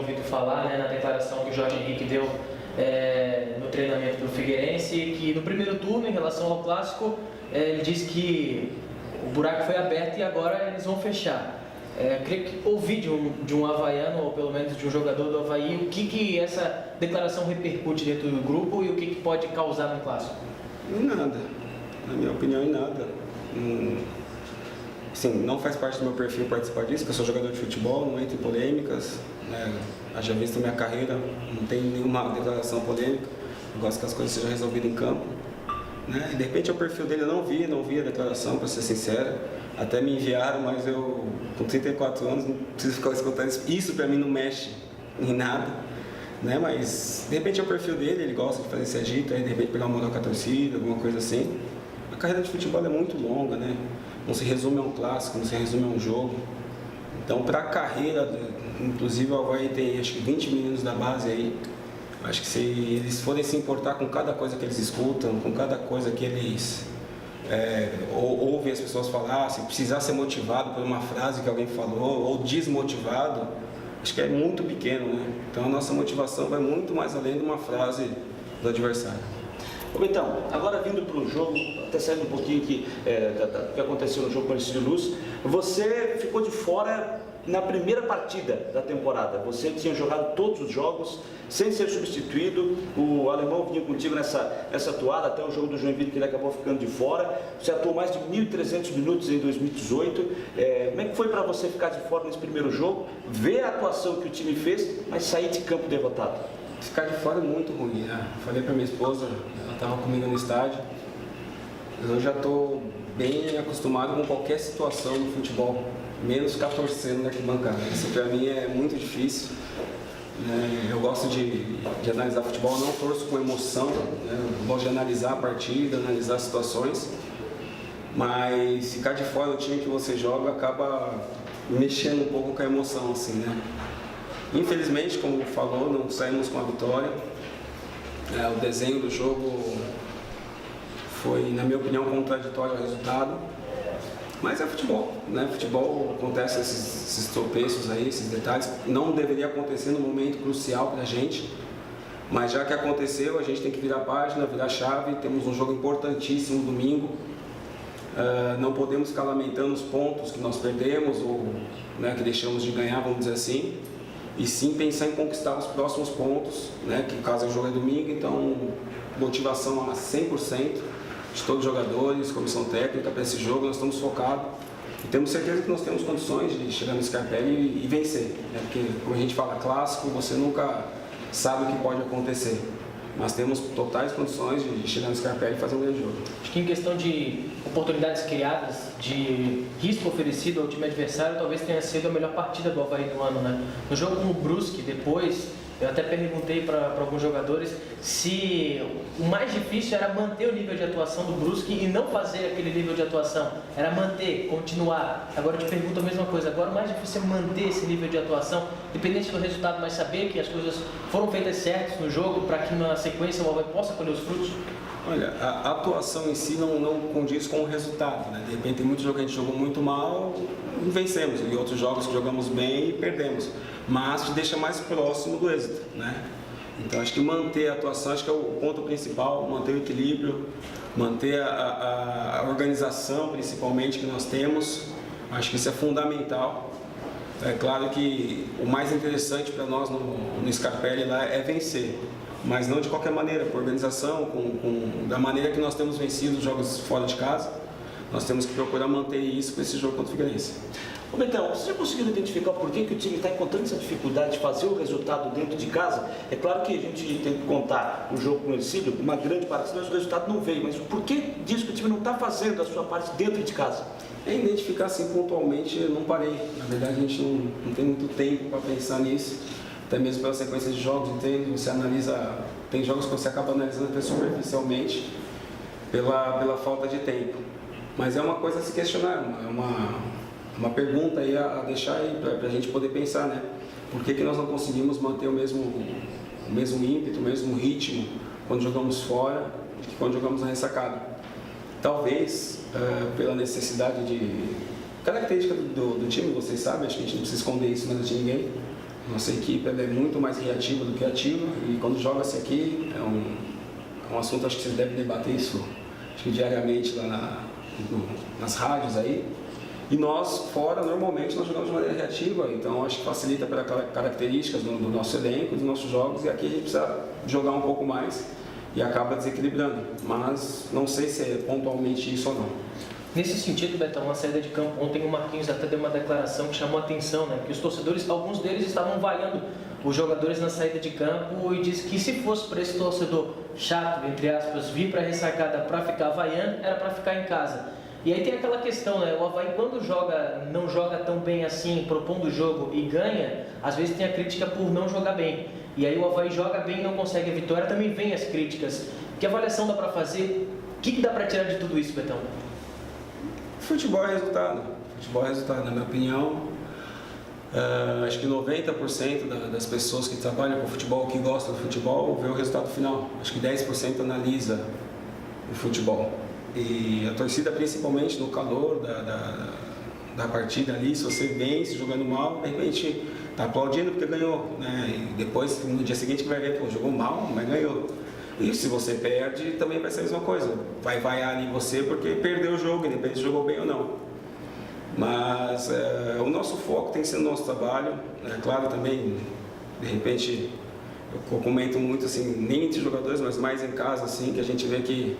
ouvido falar, né, na declaração que o Jorge Henrique deu no treinamento do Figueirense, que no primeiro turno, em relação ao Clássico, ele disse que o buraco foi aberto e agora eles vão fechar. Queria ouvir de um havaiano, ou pelo menos de um jogador do Avaí, o que essa declaração repercute dentro do grupo e o que pode causar no Clássico. Em nada, na minha opinião, em nada. Sim, não faz parte do meu perfil participar disso, porque eu sou jogador de futebol, não entro em polêmicas, né? Haja visto a minha carreira, não tem nenhuma declaração polêmica, eu gosto que as coisas sejam resolvidas em campo. Né? E de repente o perfil dele eu não vi a declaração, para ser sincero, até me enviaram, mas eu, com 34 anos, não preciso ficar escutando isso, isso para mim não mexe em nada, né? Mas de repente é o perfil dele, ele gosta de fazer esse agito, aí de repente pegar uma moral com a torcida, alguma coisa assim. A carreira de futebol é muito longa, né? Não se resume a um clássico, não se resume a um jogo. Então, para a carreira, inclusive o Avaí tem acho que 20 meninos da base aí. Acho que se eles forem se importar com cada coisa que eles escutam, com cada coisa que eles ouvem as pessoas falar, se precisar ser motivado por uma frase que alguém falou, ou desmotivado, acho que é muito pequeno, né? Então, a nossa motivação vai muito mais além de uma frase do adversário. Então, agora vindo para o jogo, até saindo um pouquinho do que aconteceu no jogo com o Ercílio Luz, você ficou de fora na primeira partida da temporada. Você tinha jogado todos os jogos sem ser substituído, o alemão vinha contigo nessa toada, até o jogo do Joinville que ele acabou ficando de fora. Você atuou mais de 1.300 minutos em 2018. Como é que foi para você ficar de fora nesse primeiro jogo, ver a atuação que o time fez, mas sair de campo derrotado? Ficar de fora é muito ruim, né? Falei para minha esposa, ela estava comigo no estádio, eu já estou bem acostumado com qualquer situação no futebol, menos ficar torcendo na arquibancada. Isso para mim é muito difícil. Né? Eu gosto de analisar futebol, eu não torço com emoção, né? Eu gosto de analisar a partida, analisar as situações, mas ficar de fora do time que você joga acaba mexendo um pouco com a emoção, assim, né? Infelizmente, como falou, não saímos com a vitória. O desenho do jogo foi, na minha opinião, contraditório ao resultado. Mas é futebol, né? Futebol acontece esses tropeços aí, esses detalhes. Não deveria acontecer no momento crucial para a gente. Mas já que aconteceu, a gente tem que virar a página, virar a chave. Temos um jogo importantíssimo domingo. Não podemos ficar lamentando os pontos que nós perdemos ou, né, que deixamos de ganhar, vamos dizer assim. E sim pensar em conquistar os próximos pontos, né, que caso o jogo é domingo, então motivação a 100% de todos os jogadores, comissão técnica para esse jogo, nós estamos focados e temos certeza que nós temos condições de chegar no Scarpelli e vencer, né, porque como a gente fala clássico, você nunca sabe o que pode acontecer, mas temos totais condições de chegar no Scarpelli e fazer um grande jogo. Acho que em questão de oportunidades criadas, de risco oferecido ao time adversário, talvez tenha sido a melhor partida do Avaí do ano, né? No jogo com o Brusque, depois, eu até perguntei para alguns jogadores se o mais difícil era manter o nível de atuação do Brusque e não fazer aquele nível de atuação. Era manter, continuar. Agora eu te pergunto a mesma coisa. Agora o mais difícil é manter esse nível de atuação, independente do resultado, mas saber que as coisas foram feitas certas no jogo para que na sequência o Avaí possa colher os frutos? Olha, a atuação em si não condiz com o resultado, né? De repente tem muitos jogos que a gente jogou muito mal e vencemos, e outros jogos que jogamos bem e perdemos, mas te deixa mais próximo do êxito, né? Então acho que manter a atuação, acho que é o ponto principal, manter o equilíbrio, manter a organização principalmente que nós temos, acho que isso é fundamental. É claro que o mais interessante para nós no Scarpelli lá é vencer, mas não de qualquer maneira, por organização, da maneira que nós temos vencido os jogos fora de casa, nós temos que procurar manter isso para esse jogo contra o Figueirense. Ô Betão, você já conseguiu identificar por que o time está encontrando essa dificuldade de fazer o resultado dentro de casa? É claro que a gente tem que contar o jogo com o Ercílio, uma grande parte, senão o resultado não veio, mas por que diz que o time não está fazendo a sua parte dentro de casa? É identificar assim pontualmente, eu não parei. Na verdade, a gente não tem muito tempo para pensar nisso, até mesmo pela sequência de jogos, entende? Você analisa, tem jogos que você acaba analisando até superficialmente pela falta de tempo. Mas é uma coisa a se questionar, é uma pergunta aí a deixar aí para a gente poder pensar, né? Por que nós não conseguimos manter o mesmo ímpeto, o mesmo ritmo quando jogamos fora que quando jogamos na ressacada? Talvez pela necessidade de característica do time, vocês sabem, acho que a gente não precisa esconder isso mais de ninguém. Nossa equipe ela é muito mais reativa do que ativa e quando joga-se aqui é um assunto, acho que vocês devem debater isso acho que diariamente lá nas rádios aí. E nós, fora, normalmente nós jogamos de maneira reativa, então acho que facilita pelas características do nosso elenco, dos nossos jogos, e aqui a gente precisa jogar um pouco mais e acaba desequilibrando. Mas não sei se é pontualmente isso ou não. Nesse sentido, Betão, na saída de campo, ontem o Marquinhos até deu uma declaração que chamou a atenção, né? Que os torcedores, alguns deles estavam vaiando os jogadores na saída de campo e disse que se fosse para esse torcedor chato, entre aspas, vir para a ressacada para ficar vaiando, era para ficar em casa. E aí tem aquela questão, né? O Avaí quando não joga tão bem assim, propondo o jogo e ganha, às vezes tem a crítica por não jogar bem. E aí o Avaí joga bem e não consegue a vitória, também vem as críticas. Que avaliação dá para fazer? O que dá para tirar de tudo isso, Betão? Futebol é resultado. Futebol é resultado, na minha opinião. Acho que 90% das pessoas que trabalham com futebol, que gostam do futebol, vê o resultado final. Acho que 10% analisa o futebol. E a torcida, principalmente no calor da partida ali, se você vence jogando mal, de repente está aplaudindo porque ganhou, né? E depois, no dia seguinte, que vai ver, pô, jogou mal, mas ganhou. E se você perde, também vai ser a mesma coisa. Vai vaiar ali você porque perdeu o jogo, independente se jogou bem ou não. Mas o nosso foco tem que ser no nosso trabalho. É claro também, de repente, eu comento muito assim, nem entre jogadores, mas mais em casa, assim, que a gente vê que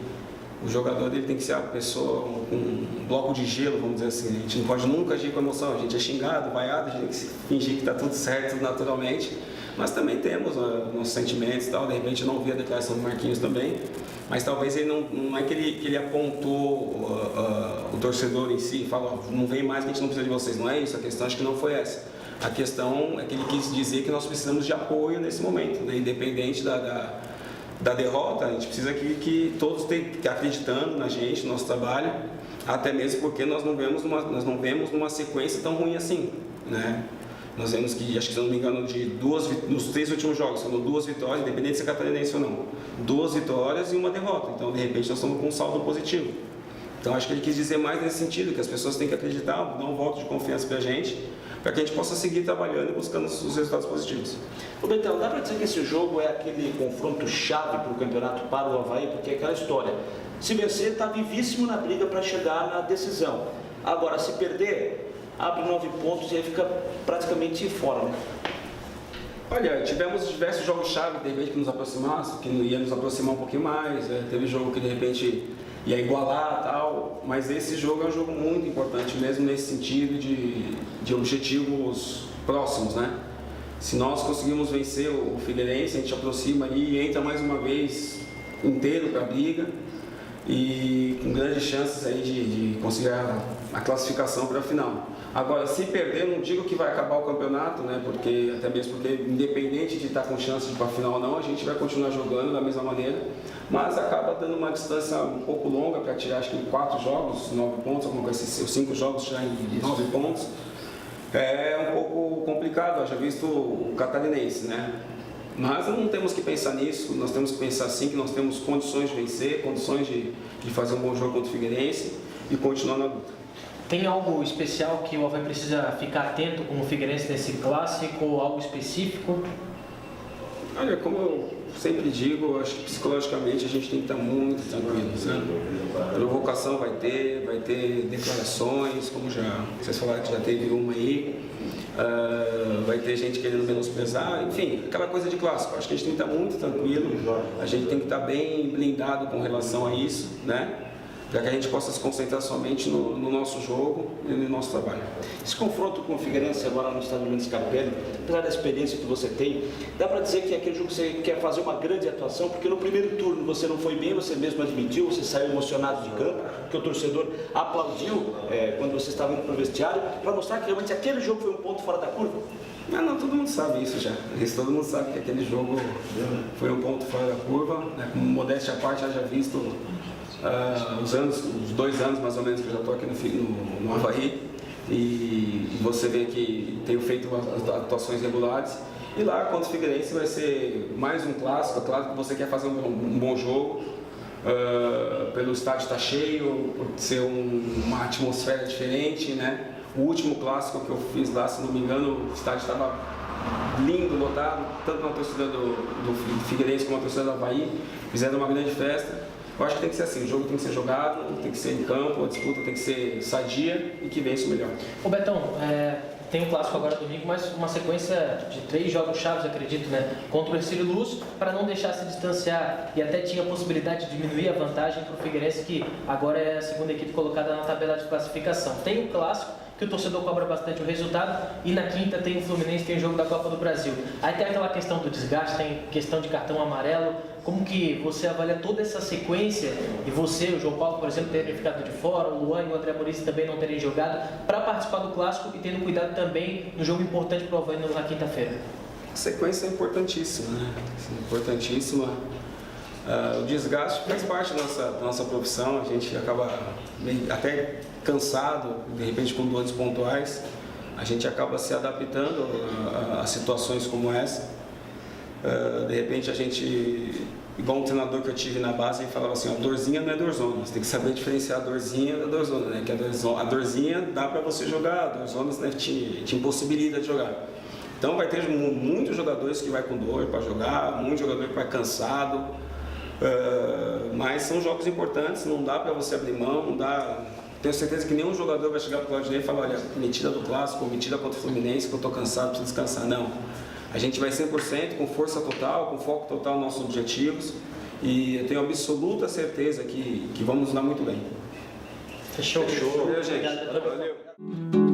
o jogador ele tem que ser a pessoa com um bloco de gelo, vamos dizer assim. A gente não pode nunca agir com emoção, a gente é xingado, vaiado, a gente tem que fingir que está tudo certo naturalmente. Mas também temos nossos sentimentos e tal, de repente eu não vi a declaração do Marquinhos também, mas talvez ele não é que ele apontou o torcedor em si, falou, não vem mais que a gente não precisa de vocês, não é isso, a questão acho que não foi essa. A questão é que ele quis dizer que nós precisamos de apoio nesse momento, né? Independente da derrota, a gente precisa que todos estejam acreditando na gente, no nosso trabalho, até mesmo porque nós não vemos numa sequência tão ruim assim, né? Nós vemos que, acho que se não me engano, nos 3 últimos jogos, foram 2 vitórias, independente de ser catarinense ou não. 2 vitórias e uma derrota. Então, de repente, nós estamos com um saldo positivo. Então, acho que ele quis dizer mais nesse sentido, que as pessoas têm que acreditar, dar um voto de confiança para a gente que a gente possa seguir trabalhando e buscando os resultados positivos. Ô Betão, dá para dizer que esse jogo é aquele confronto chave para o campeonato para o Avaí, porque é aquela história. Se vencer, está vivíssimo na briga para chegar na decisão. Agora, se perder, abre 9 pontos e aí fica praticamente fora, né? Olha, tivemos diversos jogos-chave, de repente, que nos aproximassem, que ia nos aproximar um pouquinho mais, né? Teve jogo que, de repente, ia igualar e tal, mas esse jogo é um jogo muito importante, mesmo nesse sentido de objetivos próximos, né? Se nós conseguirmos vencer o Figueirense, a gente aproxima e entra mais uma vez inteiro para a briga e com grandes chances aí de conseguir a classificação para a final. Agora, se perder, não digo que vai acabar o campeonato, né? Até mesmo porque, independente de estar com chance de ir para a final ou não, a gente vai continuar jogando da mesma maneira, mas acaba dando uma distância um pouco longa para tirar, acho que 4 jogos, 9 pontos, alguma coisa assim, 5 jogos tirar em 9 pontos. É um pouco complicado, haja visto o catarinense, né? Mas não temos que pensar nisso, nós temos que pensar sim que nós temos condições de vencer, condições de fazer um bom jogo contra o Figueirense e continuar na luta. Tem algo especial que o Avaí precisa ficar atento com o Figueirense nesse clássico, ou algo específico? Olha, como eu sempre digo, acho que psicologicamente a gente tem que estar muito tranquilo, né? Provocação vai ter declarações, como vocês falaram que já teve uma aí, vai ter gente querendo menosprezar, enfim, aquela coisa de clássico. Acho que a gente tem que estar muito tranquilo, a gente tem que estar bem blindado com relação a isso, né? Para que a gente possa se concentrar somente no nosso jogo e no nosso trabalho. Esse confronto com o Figueirense agora no estádio Mendes Scarpelli, apesar da experiência que você tem, dá para dizer que é aquele jogo que você quer fazer uma grande atuação, porque no primeiro turno você não foi bem, você mesmo admitiu, você saiu emocionado de campo, porque o torcedor aplaudiu quando você estava indo para o vestiário, para mostrar que realmente aquele jogo foi um ponto fora da curva? Não, todo mundo sabe isso já. Todo mundo sabe que aquele jogo foi um ponto fora da curva, né? Com modéstia à parte, já visto os 2 anos mais ou menos que eu já estou aqui no Avaí e você vê que tenho feito atuações regulares e lá contra o Figueirense vai ser mais um clássico. É claro que você quer fazer um bom jogo, pelo estádio estar cheio, por ser uma atmosfera diferente, né? O último clássico que eu fiz lá, se não me engano, o estádio estava lindo, lotado, tanto na torcida do Figueirense como na torcida do Avaí, fizeram uma grande festa. Eu acho que tem que ser assim, o jogo tem que ser jogado, tem que ser em campo, a disputa tem que ser sadia e que vença o melhor. Ô Betão, tem um clássico agora domingo, mas uma sequência de 3 jogos chaves, acredito, né? Contra o Ercílio Luz, para não deixar se distanciar e até tinha a possibilidade de diminuir a vantagem para o Figueirense, que agora é a segunda equipe colocada na tabela de classificação. Tem o clássico, que o torcedor cobra bastante o resultado, e na quinta tem o Fluminense, tem o jogo da Copa do Brasil. Aí tem aquela questão do desgaste, tem questão de cartão amarelo. Como que você avalia toda essa sequência, e você, o João Paulo, por exemplo, terem ficado de fora, o Luan e o André Maurício também não terem jogado, para participar do clássico e tendo cuidado também no jogo importante para o Avaí na quinta-feira? A sequência é importantíssima, né? Importantíssima. O desgaste faz parte da nossa profissão, a gente acaba até cansado, de repente com dores pontuais, a gente acaba se adaptando a situações como essa. De repente a gente, igual um treinador que eu tive na base, ele falava assim, a dorzinha não é dorzona, você tem que saber diferenciar a dorzinha da dorzona, né? Que a dorzinha dá para você jogar, a dorzona, né, te impossibilita de jogar. Então vai ter muitos jogadores que vai com dor para jogar, muitos jogadores que vai cansado, mas são jogos importantes, não dá para você abrir mão, não dá. Tenho certeza que nenhum jogador vai chegar para o Claudinei e falar, olha, metida do clássico, metida contra o Fluminense, que eu estou cansado, preciso descansar. Não. A gente vai 100%, com força total, com foco total nos nossos objetivos, e eu tenho absoluta certeza que vamos dar muito bem. Fechou. Valeu, gente. Valeu.